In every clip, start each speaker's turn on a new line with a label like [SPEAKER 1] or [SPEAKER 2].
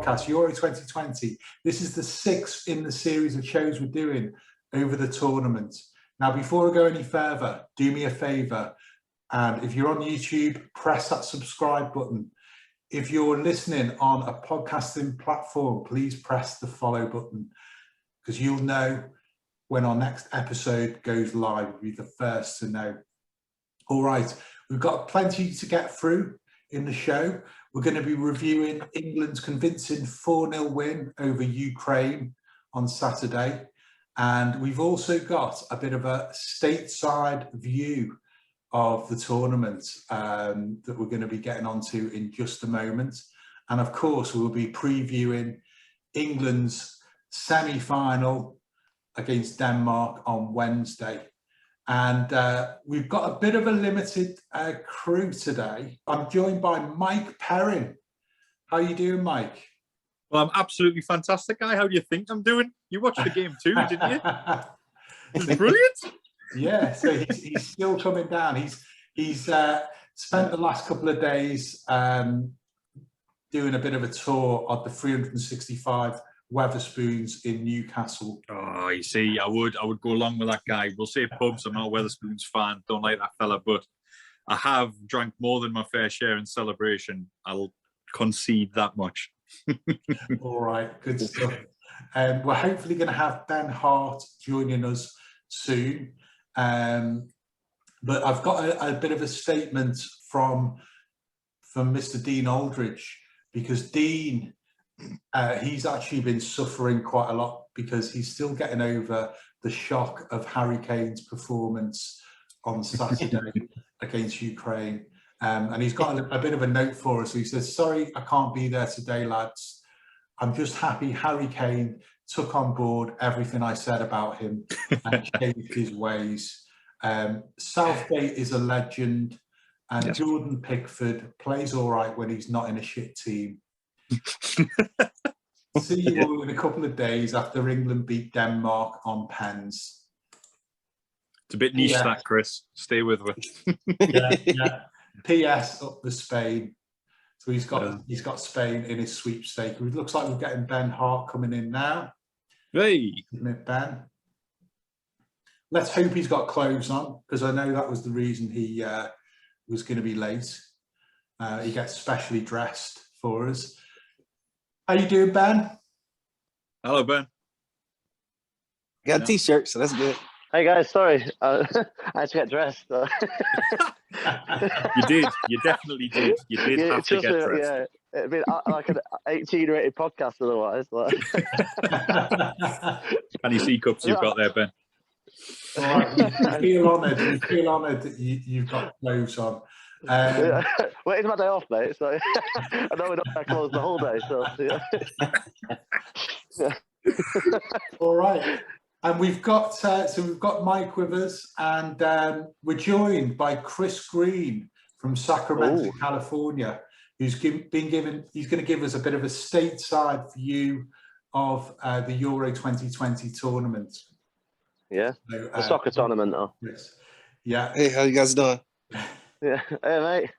[SPEAKER 1] podcast, Euro 2020. This is the 6th in the series of shows we're doing over the tournament. Now, before I go any further, do me a favour. And if you're on YouTube, press that subscribe button. If you're listening on a podcasting platform, please press the follow button, because you'll know when our next episode goes live. You'll be the first to know. All right, we've got plenty to get through in the show. We're going to be reviewing England's convincing 4-0 win over Ukraine on Saturday. And we've also got a bit of a stateside view of the tournament that we're going to be getting onto in just a moment. And of course, we'll be previewing England's semi-final against Denmark on Wednesday. And we've got a bit of a limited crew today. I'm joined by Mike Perrin. How are you doing, Mike?
[SPEAKER 2] Well, I'm absolutely fantastic, guy. How do you think I'm doing? You watched the game too, didn't you? It was brilliant.
[SPEAKER 1] Yeah, so he's still coming down. He's spent the last couple of days doing a bit of a tour of the 365 Weatherspoons in Newcastle.
[SPEAKER 2] Oh, you see, I would go along with that guy. We'll say pubs. I'm not a Weatherspoons fan. Don't like that fella, but I have drank more than my fair share in celebration. I'll concede that much.
[SPEAKER 1] All right, good stuff. We're hopefully going to have Ben Hart joining us soon. But I've got a bit of a statement from Mr. Dean Aldridge, because Dean, he's actually been suffering quite a lot because he's still getting over the shock of Harry Kane's performance on Saturday against Ukraine. And he's got a bit of a note for us. He says, "Sorry, I can't be there today, lads. I'm just happy Harry Kane took on board everything I said about him and changed his ways. Southgate is a legend, and yep. Jordan Pickford plays all right when he's not in a shit team. See you all in a couple of days after England beat Denmark on pens."
[SPEAKER 2] It's a bit niche, that, Chris. Stay with me.
[SPEAKER 1] Yeah. PS up the Spain. So he's got Spain in his sweepstake. It looks like we're getting Ben Hart coming in now.
[SPEAKER 2] Hey,
[SPEAKER 1] isn't it, Ben? Let's hope he's got clothes on, because I know that was the reason he was going to be late. He gets specially dressed for us. How you doing, Ben?
[SPEAKER 2] Hello, Ben.
[SPEAKER 3] Got a t-shirt, so that's good.
[SPEAKER 4] Hey guys, sorry, I had to get dressed. So.
[SPEAKER 2] You did. You definitely did. You did have to get dressed.
[SPEAKER 4] Yeah, it'd be like an 18-rated podcast otherwise. But...
[SPEAKER 2] Can you see cups you've got there, Ben?
[SPEAKER 1] All right. We feel honoured that you've got clothes on.
[SPEAKER 4] Well, it's my day off, mate. So I know we're not going to close the whole day. So yeah.
[SPEAKER 1] All right. And we've got Mike with us, and we're joined by Chris Greene from Sacramento, California, who's he's going to give us a bit of a stateside view of the Euro 2020 tournament.
[SPEAKER 4] Yeah, so, the soccer tournament, though.
[SPEAKER 1] Yes. Yeah.
[SPEAKER 3] Hey, how you guys doing?
[SPEAKER 4] Yeah. Hey, mate.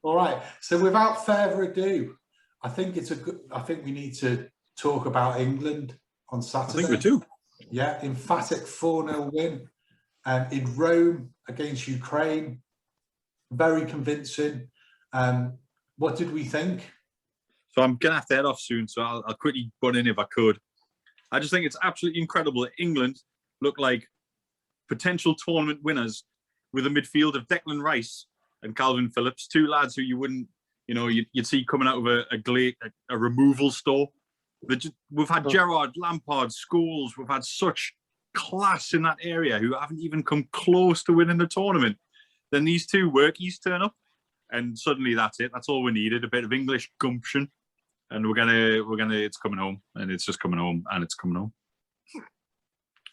[SPEAKER 1] All right. So without further ado, I think we need to talk about England on Saturday.
[SPEAKER 2] I think we do.
[SPEAKER 1] Yeah, emphatic 4-0 win in Rome against Ukraine. Very convincing. What did we think?
[SPEAKER 2] So I'm going to have to head off soon, so I'll quickly butt in if I could. I just think it's absolutely incredible that England look like potential tournament winners with a midfield of Declan Rice and Calvin Phillips, two lads who you wouldn't, you'd see coming out of a removal store. We've had Gerrard, Lampard, Scholes. We've had such class in that area who haven't even come close to winning the tournament. Then these two workies turn up, and suddenly that's it. That's all we needed. A bit of English gumption, and we're gonna. It's coming home, and it's just coming home, and it's coming home.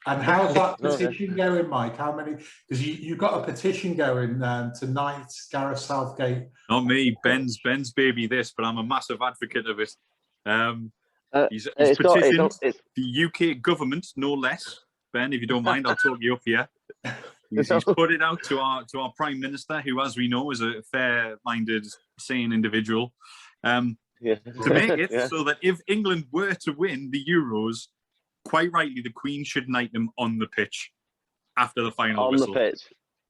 [SPEAKER 1] And how's that petition going, Mike? How many? Because you've got a petition going tonight, Gareth Southgate.
[SPEAKER 2] Not me, Ben's baby. This, but I'm a massive advocate of it. He's petitioned the UK government, no less. Ben, if you don't mind, I'll talk you up here. He's put it out to our Prime Minister, who, as we know, is a fair-minded, sane individual.
[SPEAKER 4] Yeah.
[SPEAKER 2] to make it
[SPEAKER 4] Yeah.
[SPEAKER 2] so that if England were to win the Euros, quite rightly, the Queen should knight them on the pitch after the final
[SPEAKER 4] On
[SPEAKER 2] whistle.
[SPEAKER 4] the pitch.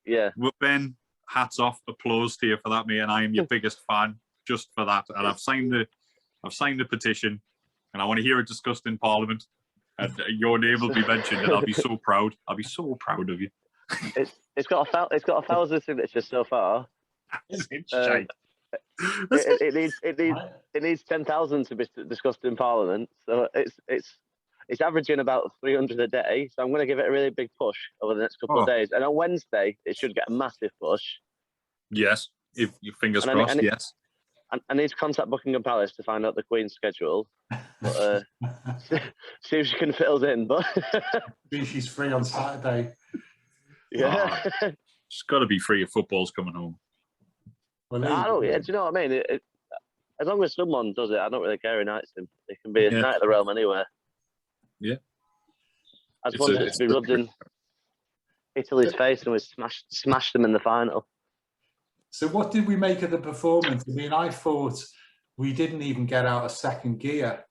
[SPEAKER 4] Yeah.
[SPEAKER 2] Well, Ben, hats off, applause to you for that, mate, and I am your biggest fan just for that. And I've signed the petition, and I want to hear it discussed in Parliament. And your name will be mentioned, and I'll be so proud. I'll be so proud of you.
[SPEAKER 4] It's got 1,000 signatures so far.
[SPEAKER 2] It
[SPEAKER 4] It needs 10,000 to be discussed in Parliament. So it's averaging about 300 a day. So I'm going to give it a really big push over the next couple of days. And on Wednesday, it should get a massive push.
[SPEAKER 2] Yes, if your fingers
[SPEAKER 4] And
[SPEAKER 2] crossed. Yes.
[SPEAKER 4] I need to contact Buckingham Palace to find out the Queen's schedule. But, see if she can fit us in. But
[SPEAKER 1] she's free on Saturday.
[SPEAKER 4] yeah,
[SPEAKER 2] She's got to be free if football's coming home.
[SPEAKER 1] Well,
[SPEAKER 4] I don't. Yeah, do you know what I mean? As long as someone does it, I don't really care who knights him. It can be a knight of the realm anywhere.
[SPEAKER 2] Yeah.
[SPEAKER 4] I just wanted it to be rubbed in Italy's face and we smashed them in the final.
[SPEAKER 1] So what did we make of the performance? I mean, I thought we didn't even get out of second gear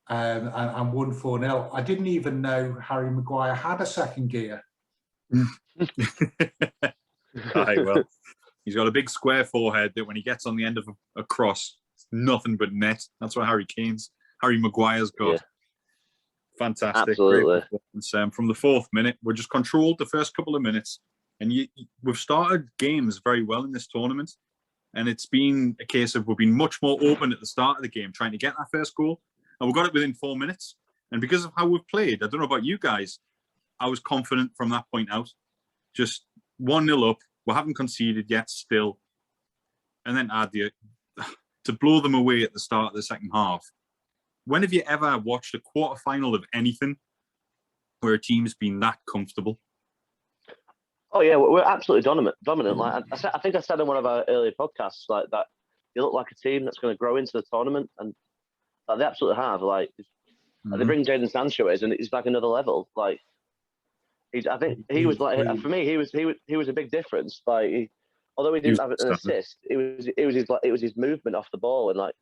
[SPEAKER 1] and won 4-0. I didn't even know Harry Maguire had a second gear.
[SPEAKER 2] Aye, well, he's got a big square forehead that when he gets on the end of a cross, it's nothing but net. That's what Harry Maguire's got. Yeah. Fantastic.
[SPEAKER 4] Absolutely.
[SPEAKER 2] Great performance. From the 4th minute, we're just controlled the first couple of minutes. And we've started games very well in this tournament. And it's been a case of we've been much more open at the start of the game, trying to get that first goal. And we got it within 4 minutes. And because of how we've played, I don't know about you guys, I was confident from that point out. Just 1-0 up. We haven't conceded yet still. And then to blow them away at the start of the second half. When have you ever watched a quarter-final of anything where a team's been that comfortable?
[SPEAKER 4] Oh, yeah, we're absolutely dominant. Like I think I said in one of our earlier podcasts, like that you look like a team that's going to grow into the tournament. And like, they absolutely have. Like, they bring Jadon Sancho in, and it's like another level. Like, I think he was like, for me, he was a big difference. Like, although he didn't have an assist, it was his movement off the ball, and like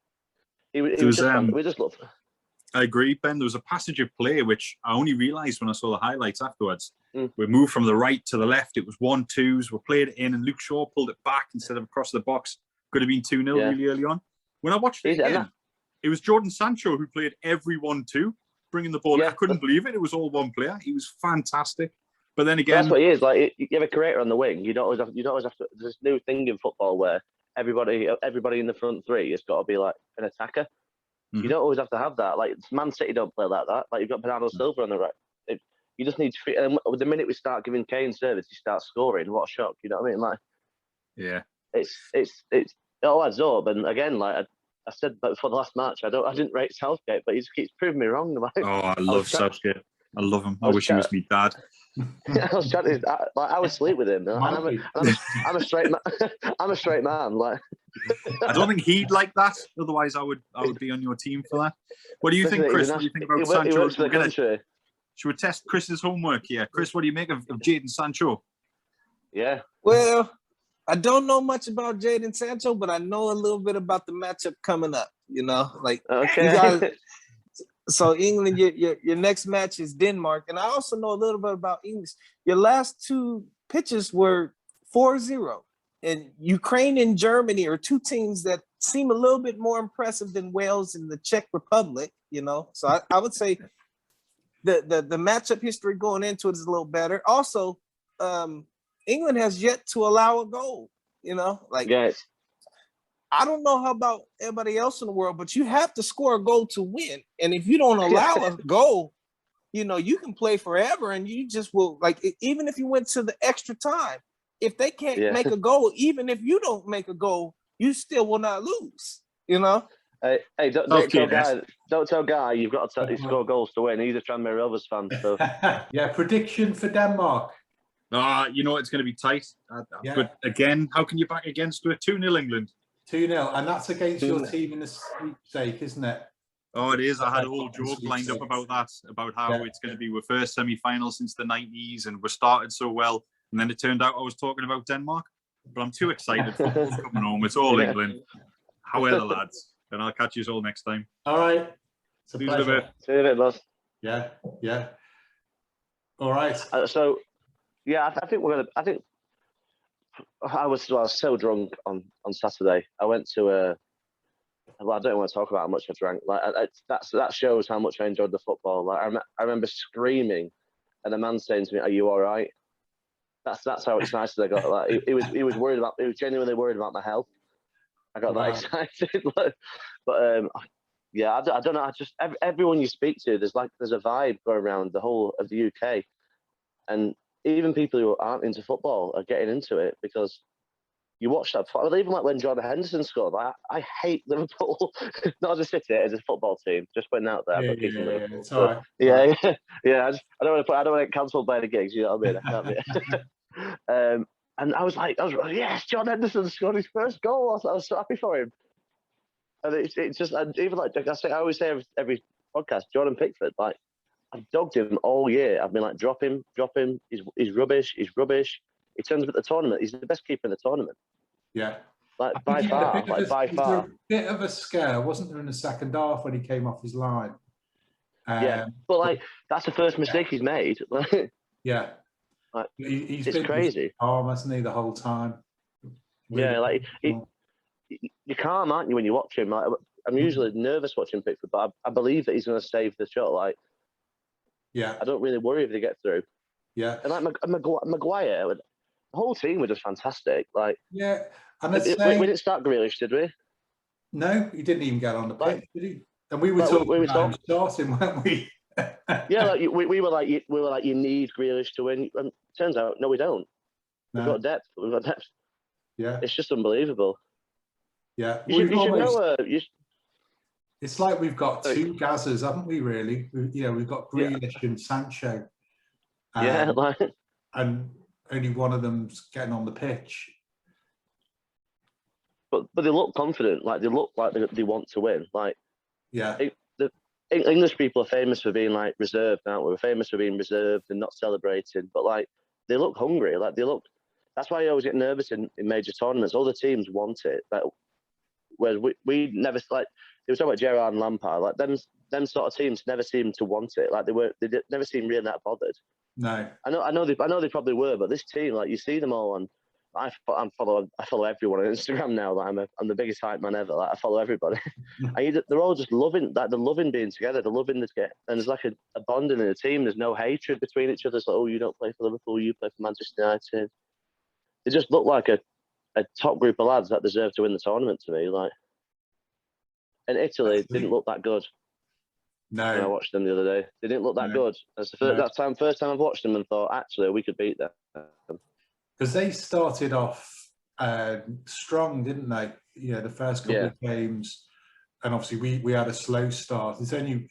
[SPEAKER 4] we just loved.
[SPEAKER 2] I agree, Ben. There was a passage of play which I only realised when I saw the highlights afterwards. We moved from the right to the left. It was 1-2s. We played it in, and Luke Shaw pulled it back instead of across the box. Could have been 2-0 really early on. When I watched it again, it was Jadon Sancho who played every 1-2, bringing the ball. Yeah. I couldn't believe it. It was all one player. He was fantastic. But then again,
[SPEAKER 4] that's what he is. Like, you have a creator on the wing. You don't always have to. There's this new thing in football where everybody in the front three has got to be like an attacker. You don't always have to have that. Like, Man City don't play like that. Like, you've got Bernardo Silva on the right. You just need to. And the minute we start giving Kane service, he starts scoring. What a shock! You know what I mean? Like,
[SPEAKER 2] yeah,
[SPEAKER 4] it all adds up. And again, like I said before the last match, I didn't rate Southgate, but he just keeps proving me wrong. Like,
[SPEAKER 2] I love Southgate. I love him. I wish he was my dad.
[SPEAKER 4] I was trying to, I would sleep with him. I'm a straight man. I'm a straight man. Like,
[SPEAKER 2] I don't think he'd like that. Otherwise, I would be on your team for that. What do you think, Chris? What do you think about Sancho? Should we test Chris's homework here? Chris, what do you make of Jadon Sancho?
[SPEAKER 4] Yeah.
[SPEAKER 3] Well, I don't know much about Jadon Sancho, but I know a little bit about the matchup coming up. You know, like so England, your next match is Denmark, and I also know a little bit about English. Your last 2 pitches were 4-0, and Ukraine and Germany are 2 teams that seem a little bit more impressive than Wales and the Czech Republic. You know, so I would say the matchup history going into it is a little better. Also, England has yet to allow a goal. You know, like.
[SPEAKER 4] Yes.
[SPEAKER 3] I don't know how about everybody else in the world, but you have to score a goal to win. And if you don't allow a goal, you know, you can play forever and you just will, like, even if you went to the extra time, if they can't make a goal, even if you don't make a goal, you still will not lose, you know?
[SPEAKER 4] Hey, don't tell Guy you've got to score goals to win. He's a Tranmere Rovers fan. So.
[SPEAKER 1] Yeah, prediction for Denmark.
[SPEAKER 2] You know, it's going to be tight. But again, how can you back against it? 2-0 England.
[SPEAKER 1] 2-0, and that's against your team in the sweepstake, isn't it?
[SPEAKER 2] Oh, it is. I had a whole joke lined up about that, about how it's going to be our first semi-final since the 90s, and we started so well. And then it turned out I was talking about Denmark. But I'm too excited. Football's coming home. It's all England. How are the lads? and I'll catch you all next time.
[SPEAKER 1] All right. It's a
[SPEAKER 2] See you in a
[SPEAKER 1] pleasure.
[SPEAKER 2] bit.
[SPEAKER 4] See you in a bit, boss.
[SPEAKER 1] Yeah, yeah. All right.
[SPEAKER 4] So, yeah, I think we're gonna. I think I was so drunk on Saturday. I went to a. Well, I don't want to talk about how much I drank. Like that shows how much I enjoyed the football. Like I remember screaming, and a man saying to me, "Are you all right?" That's how excited I got. Like he was worried about. He was genuinely worried about my health. I got that excited. But yeah, I don't know. I just everyone you speak to, there's a vibe going around the whole of the UK, and even people who aren't into football are getting into it because you watch that. Even like when Jordan Henderson scored, I hate Liverpool, not as a city, as a football team. Just putting out there, but keeping Liverpool.
[SPEAKER 1] It's all right.
[SPEAKER 4] Yeah. I don't want to get cancelled by the gigs. You know what I mean? I can't be. And I was like, yes, John Henderson scored his first goal. I was so happy for him. And it's just, and even like I always say every podcast, Jordan Pickford, like I've dogged him all year. I've been like, drop him. He's rubbish. He turns up at the tournament. He's the best keeper in the tournament.
[SPEAKER 1] Yeah.
[SPEAKER 4] Like by far.
[SPEAKER 1] By far. A bit of a scare, wasn't there, in the second half when he came off his line?
[SPEAKER 4] Yeah, but like that's the first mistake he's made.
[SPEAKER 1] Yeah.
[SPEAKER 4] Like,
[SPEAKER 1] he's
[SPEAKER 4] it's
[SPEAKER 1] been
[SPEAKER 4] crazy.
[SPEAKER 1] calm, hasn't he, the whole time? Really,
[SPEAKER 4] yeah, like you're calm, aren't you, when you watch him? Like I'm usually nervous watching Pickford, but I believe that he's going to save the shot. Like,
[SPEAKER 1] yeah,
[SPEAKER 4] I don't really worry if they get through.
[SPEAKER 1] Yeah,
[SPEAKER 4] and like Maguire, the whole team were just fantastic. Like,
[SPEAKER 1] yeah, and we
[SPEAKER 4] didn't start Grealish, did we?
[SPEAKER 1] No, he didn't even get on the pitch, did he? And we were talking about starting, weren't we?
[SPEAKER 4] Yeah, like we were like, you need Grealish to win. And turns out, no, we don't. We've got depth.
[SPEAKER 1] Yeah,
[SPEAKER 4] it's just unbelievable.
[SPEAKER 1] Yeah,
[SPEAKER 4] you should know.
[SPEAKER 1] It's like we've got two Gazzas, haven't we? Really? We've got Grealish and Sancho. And only one of them's getting on the pitch.
[SPEAKER 4] But they look confident. Like they look like they want to win. Like the English people are famous for being like reserved, aren't we? We're famous for being reserved and not celebrating. But like they look hungry. Like they look. That's why I always get nervous in major tournaments. All the teams want it. Like, whereas we never, like they were talking about Gerrard and Lampard. Like them sort of teams never seemed to want it. Like they never seemed really that bothered.
[SPEAKER 1] No,
[SPEAKER 4] I know they probably were, but this team, like you see them all on. I follow everyone on Instagram now. Like I'm the biggest hype man ever. Like I follow everybody, and they're all just loving. Like they're loving being together. They're loving and there's like a bonding in the team. There's no hatred between each other. It's like, oh, you don't play for Liverpool, you play for Manchester United. They just look like a top group of lads that deserve to win the tournament to me. Like, and Italy didn't look that good.
[SPEAKER 1] No,
[SPEAKER 4] when I watched them the other day, they didn't look that good. That's the first time I've watched them and thought, actually, we could beat them.
[SPEAKER 1] Because they started off strong, didn't they? The first couple of games, and obviously we had a slow start. It's only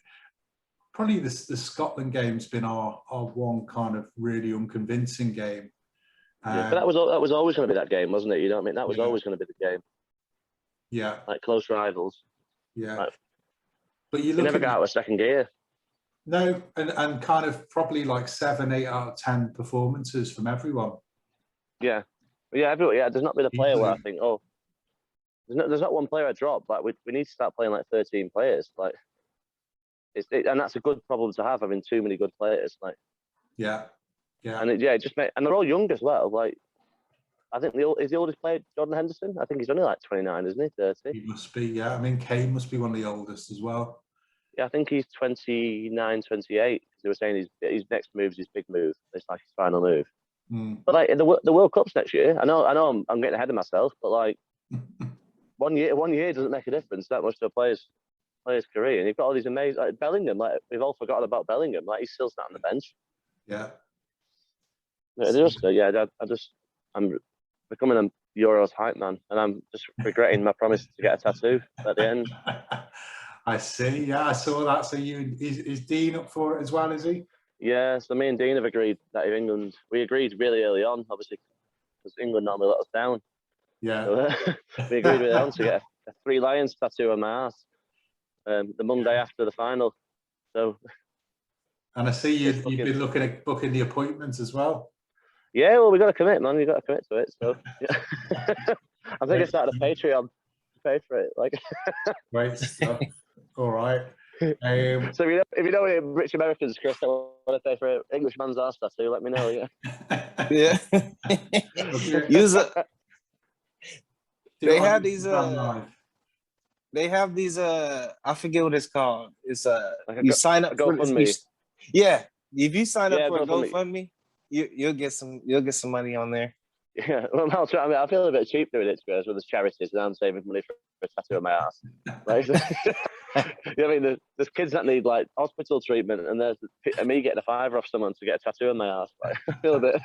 [SPEAKER 1] probably the Scotland game's been our one kind of really unconvincing game.
[SPEAKER 4] But that was always going to be that game, wasn't it? You know what I mean? That was always going to be the game.
[SPEAKER 1] Yeah,
[SPEAKER 4] like close rivals.
[SPEAKER 1] Yeah,
[SPEAKER 4] like,
[SPEAKER 1] but you
[SPEAKER 4] never got out of second gear.
[SPEAKER 1] No, and kind of probably like 7, 8 out of 10 performances from everyone.
[SPEAKER 4] Yeah, everyone. Yeah, there's not been a player where I think, oh, there's not one player I drop. Like we need to start playing like 13 players. Like, and that's a good problem to have, having too many good players. Like,
[SPEAKER 1] yeah.
[SPEAKER 4] And it just and they're all young as well. Like, I think is the oldest player Jordan Henderson? I think he's only like 29, isn't he? 30.
[SPEAKER 1] He must be. Yeah, I mean, Kane must be one of the oldest as well.
[SPEAKER 4] Yeah, I think he's 29, 28. They were saying his next move is his big move. It's like his final move. But like the World Cup's next year. I know I'm getting ahead of myself, but like one year doesn't make a difference that much to a player's career. And you've got all these amazing, like Bellingham. Like we've all forgotten about Bellingham. Like he's still sat on the bench.
[SPEAKER 1] Yeah.
[SPEAKER 4] I'm becoming a Euros hype man, and I'm just regretting my promise to get a tattoo at the end.
[SPEAKER 1] I see. Yeah, I saw that. So is Dean up for it as well? Is he?
[SPEAKER 4] Yeah. So me and Dean have agreed that if England, we agreed really early on, obviously, because England normally let us down.
[SPEAKER 1] Yeah.
[SPEAKER 4] So, we agreed really on to get a 3 Lions tattoo on my ass the Monday after the final. So.
[SPEAKER 1] And I see you've been looking at booking the appointments as well.
[SPEAKER 4] Yeah, well, we got to commit, man. We got to commit to it. So, yeah. I think I started a Patreon. pay for it. Like,
[SPEAKER 1] Great stuff. All right.
[SPEAKER 4] so if you know any rich Americans, Chris, that want to pay for an Englishman's ass tattoo, let me know. Yeah.
[SPEAKER 3] Yeah.
[SPEAKER 1] Okay.
[SPEAKER 3] Use a,
[SPEAKER 1] Do
[SPEAKER 3] they
[SPEAKER 1] it on
[SPEAKER 3] have these
[SPEAKER 1] Instagram Live.
[SPEAKER 3] they have these I forget what it's called. It's
[SPEAKER 4] Like
[SPEAKER 3] you sign up for
[SPEAKER 4] GoFundMe.
[SPEAKER 3] yeah. If you sign up
[SPEAKER 4] Yeah,
[SPEAKER 3] for a
[SPEAKER 4] GoFundMe.
[SPEAKER 3] GoFundMe, you'll get some money on there.
[SPEAKER 4] Yeah, well, I mean, I feel a bit cheap doing it, Chris, with the charities, and I'm saving money for a tattoo on my ass. Like, you know what I mean? There's kids that need like hospital treatment, and there's me getting a $5 off someone to get a tattoo on my ass. Like, I feel a bit.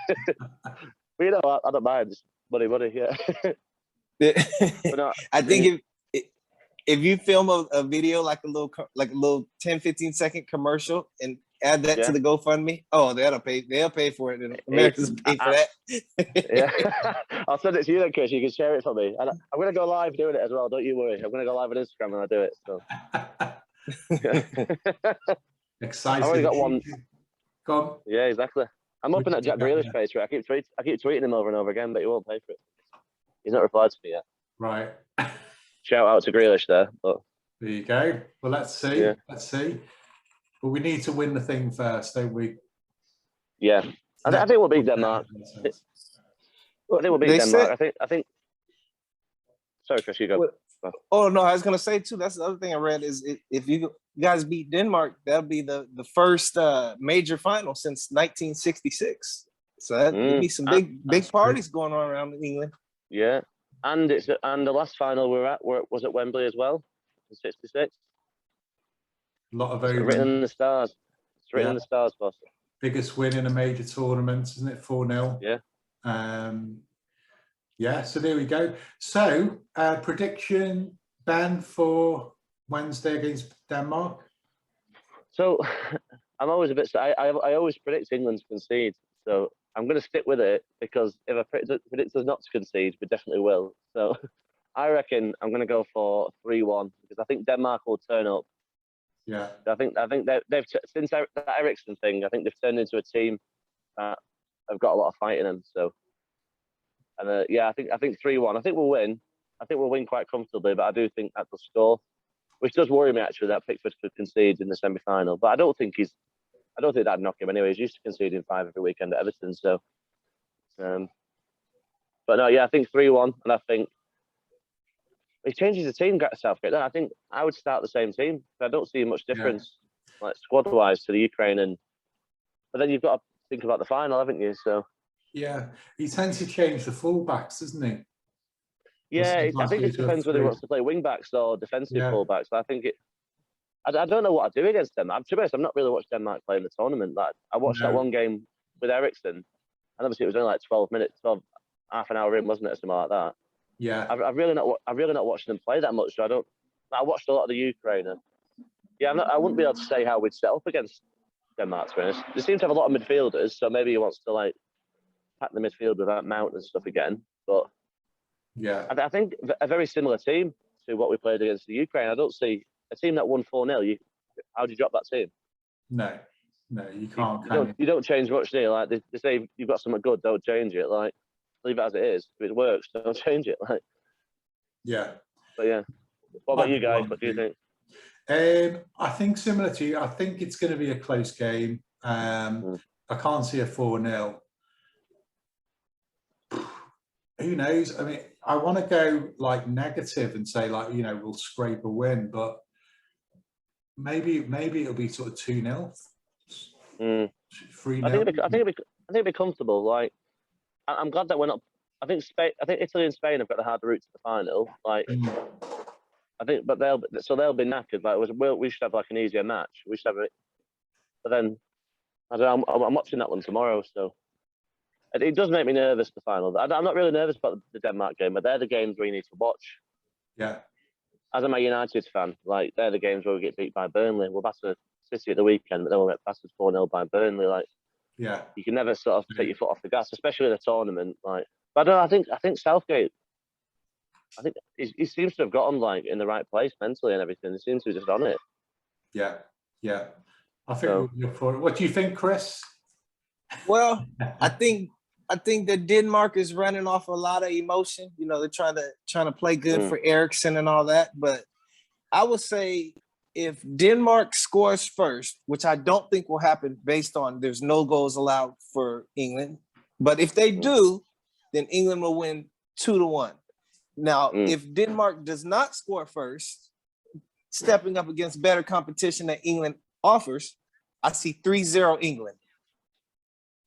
[SPEAKER 4] But you know, I don't mind. Just money, yeah. But no,
[SPEAKER 3] I think if you film a video like a little 10-15-second commercial and add that to the GoFundMe, they'll pay for it. And Americans pay for that.
[SPEAKER 4] Yeah. I'll send it to you then, Chris. You can share it for me. And I'm gonna go live doing it as well, don't you worry. I'm gonna go live on Instagram when I do it. So
[SPEAKER 1] Excited.
[SPEAKER 4] I've already got one.
[SPEAKER 1] Go on.
[SPEAKER 4] Yeah, exactly. I'm hoping that Jack Grealish pays for it. I keep tweeting him over and over again, but he won't pay for it. He's not replied to me yet.
[SPEAKER 1] Right.
[SPEAKER 4] Shout out to Grealish there. But
[SPEAKER 1] There you go. Well, let's see.
[SPEAKER 4] Yeah.
[SPEAKER 1] Let's see. But we need to win the thing first, don't we?
[SPEAKER 4] yeah, I think we'll beat Denmark. I think we'll beat Denmark. I think. Sorry, Chris, you go.
[SPEAKER 3] Oh no, I was gonna say too. That's the other thing I read is if you guys beat Denmark, that'll be the first major final since 1966. So that'd be some big parties going on around England.
[SPEAKER 4] Yeah, and the last final was at Wembley as well, in '66.
[SPEAKER 1] A lot of
[SPEAKER 4] It's written in the stars. It's written in the stars, boss.
[SPEAKER 1] Biggest win in a major tournament, isn't it? 4-0.
[SPEAKER 4] Yeah.
[SPEAKER 1] Yeah, so there we go. So, prediction, Ben, for Wednesday against Denmark?
[SPEAKER 4] So, I'm always a bit... I always predict England to concede. So, I'm going to stick with it because if I predict us not to concede, we definitely will. So, I reckon I'm going to go for 3-1 because I think Denmark will turn up.
[SPEAKER 1] Yeah.
[SPEAKER 4] I think they've since that Eriksen thing, I think they've turned into a team that have got a lot of fight in them. So, and I think 3-1. I think we'll win. I think we'll win quite comfortably, but I do think that they'll score, which does worry me actually that Pickford could concede in the semi-final. But I don't think that'd knock him anyway. He's used to conceding 5 every weekend at Everton. So, but no, yeah, I think 3-1, and I think he changes the team, Southgate. I think I would start the same team. I don't see much difference, like squad-wise, to the Ukraine. But then you've got to think about the final, haven't you? So
[SPEAKER 1] yeah, he tends to change the fullbacks, doesn't he?
[SPEAKER 4] Yeah, I think it depends whether he wants to play wing-backs or defensive fullbacks. I think I don't know what I'd do against them. To be honest, I've not really watched Denmark play in the tournament. Like I watched that one game with Eriksen, and obviously it was only like 12 minutes, half an hour in, wasn't it, or something like that.
[SPEAKER 1] Yeah,
[SPEAKER 4] I've really not watched them play that much. So I watched a lot of the Ukraine. Yeah, I wouldn't be able to say how we'd set up against Denmark. To be honest, they seem to have a lot of midfielders, so maybe he wants to like pack the midfield with that Mount and stuff again. But
[SPEAKER 1] yeah,
[SPEAKER 4] I think a very similar team to what we played against the Ukraine. I don't see a team that won 4-0. How do you drop that team?
[SPEAKER 1] No, you can't.
[SPEAKER 4] You don't change much, do you? Like they say, you've got something good, don't change it. Like leave it as it is. If it works, don't change it. Like
[SPEAKER 1] yeah.
[SPEAKER 4] But yeah, what about you guys? What do you think?
[SPEAKER 1] I think similar to you. I think it's going to be a close game. I can't see a 4-0. Who knows? I mean, I want to go like negative and say like, we'll scrape a win, but maybe it'll be sort of 2-0, 3-0.
[SPEAKER 4] I think it'd be comfortable. Like, I'm glad that we're not. I think Italy and Spain have got the harder route to the final. Like, I think, but they'll be knackered. Like, we should have like an easier match. We should have it. But then, I don't know. I'm watching that one tomorrow, so. It does make me nervous, the final. I'm not really nervous about the Denmark game, but they're the games where you need to watch.
[SPEAKER 1] Yeah.
[SPEAKER 4] As I'm a United fan, like they're the games where we get beat by Burnley. We'll batter City at the weekend, but then we'll get battered 4-0 by Burnley. Like,
[SPEAKER 1] yeah,
[SPEAKER 4] you can never sort of take your foot off the gas, especially in a tournament. Like, but I don't know. I think Southgate. I think he seems to have gotten like in the right place mentally and everything. He seems to have just on it.
[SPEAKER 1] Yeah. I think we'll look for it. What do you think, Chris?
[SPEAKER 3] Well, I think I think that Denmark is running off a lot of emotion. You know, they're trying to play good for Eriksson and all that. But I would say if Denmark scores first, which I don't think will happen based on there's no goals allowed for England. But if they do, then England will win 2-1. Now, if Denmark does not score first, stepping up against better competition that England offers, I see 3-0 England.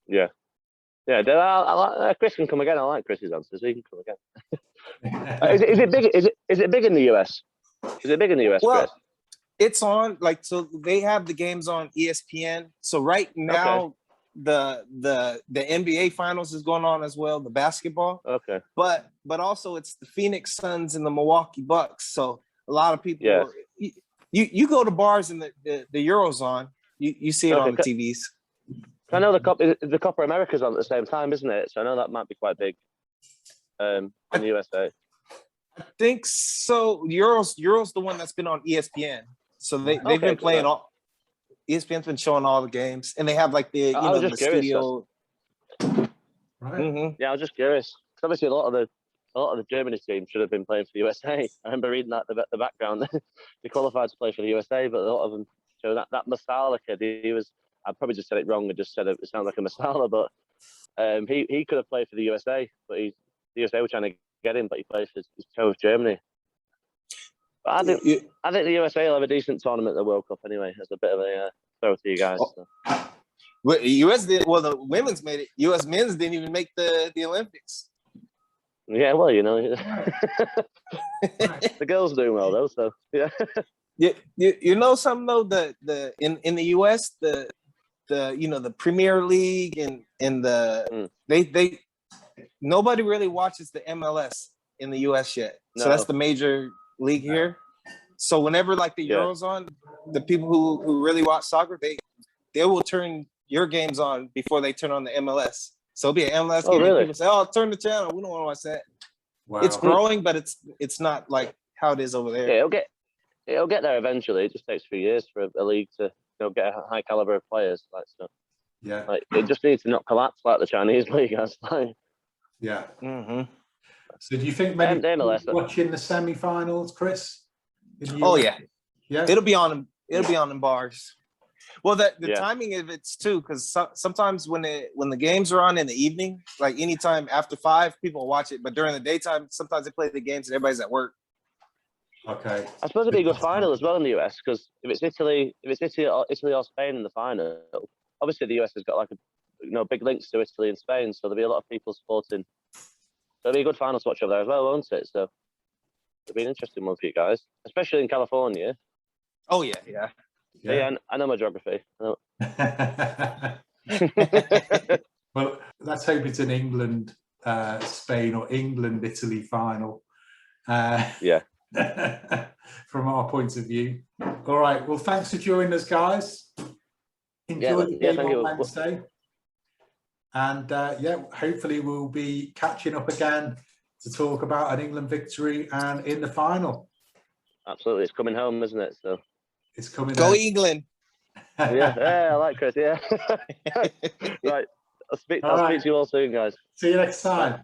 [SPEAKER 4] Yeah. Yeah, I like Chris can come again. I like Chris's answers. He can come again. Is it big? Is it big in the US? Is it big in the US,
[SPEAKER 3] Well,
[SPEAKER 4] Chris?
[SPEAKER 3] it's on so they have the games on ESPN. So right now, the NBA finals is going on as well, the basketball.
[SPEAKER 4] Okay.
[SPEAKER 3] But also it's the Phoenix Suns and the Milwaukee Bucks. So a lot of people, you go to bars and the Euro's on, you see it on the TVs.
[SPEAKER 4] I know the Copa America's on at the same time, isn't it? So I know that might be quite big in the USA.
[SPEAKER 3] I think so. Euro's the one that's been on ESPN. So they've been playing all. ESPN's been showing all the games, and they have like the the studio.
[SPEAKER 1] Right.
[SPEAKER 3] Mm-hmm.
[SPEAKER 4] Yeah, I was just curious. Obviously, a lot of the Germany team should have been playing for the USA. I remember reading that the background. They qualified to play for the USA, but a lot of them show that Masala kid. He was. I probably just said it wrong and just said it sounds like a Masala, but he could have played for the USA, but the USA were trying to get him, but he plays for his chose Germany. But I think the USA will have a decent tournament at the World Cup anyway. As a bit of a throw to you guys. So.
[SPEAKER 3] Well, US did. Well, the women's made it. US men's didn't even make the Olympics.
[SPEAKER 4] Yeah, well, you know, the girls doing well though. So yeah.
[SPEAKER 3] You know something though, in the US the Premier League and they nobody really watches the MLS in the US yet. No. So that's the major league here. So whenever like the Euros on, the people who really watch soccer, they will turn your games on before they turn on the MLS. So it'll be an MLS game.
[SPEAKER 4] Really?
[SPEAKER 3] People say, "Oh, turn the channel. We don't want to watch that." Wow. It's growing, but it's not like how it is over there.
[SPEAKER 4] Yeah, it'll get there eventually. It just takes a few years for a league to get a high caliber of players. Like it just needs to not collapse like the Chinese league has.
[SPEAKER 1] Yeah.
[SPEAKER 3] Mm-hmm.
[SPEAKER 1] So do you think maybe watching the semi-finals, Chris?
[SPEAKER 3] Oh yeah. It'll be on the bars. Well, the timing of it's too, because sometimes when the games are on in the evening, like anytime after 5, people watch it. But during the daytime, sometimes they play the games and everybody's at work.
[SPEAKER 1] Okay.
[SPEAKER 4] I suppose it'd be a good final as well in the US, because if it's Italy or Spain in the final, obviously the US has got like big links to Italy and Spain, so there'll be a lot of people supporting. So it'll be a good final to watch over there as well, won't it? So it'll be an interesting one for you guys, especially in California.
[SPEAKER 3] Oh yeah.
[SPEAKER 4] Yeah, I know my geography.
[SPEAKER 1] Well, let's hope it's an England, Spain or England, Italy final. From our point of view. All right. Well, thanks for joining us, guys. Enjoy the game on Wednesday. And hopefully we'll be catching up again to talk about an England victory and in the final.
[SPEAKER 4] Absolutely. It's coming home, isn't it? So
[SPEAKER 1] it's coming
[SPEAKER 3] Go
[SPEAKER 1] home.
[SPEAKER 3] England.
[SPEAKER 4] Yeah, I like Chris, yeah. Right. I'll speak to you all soon, guys.
[SPEAKER 1] See you next time.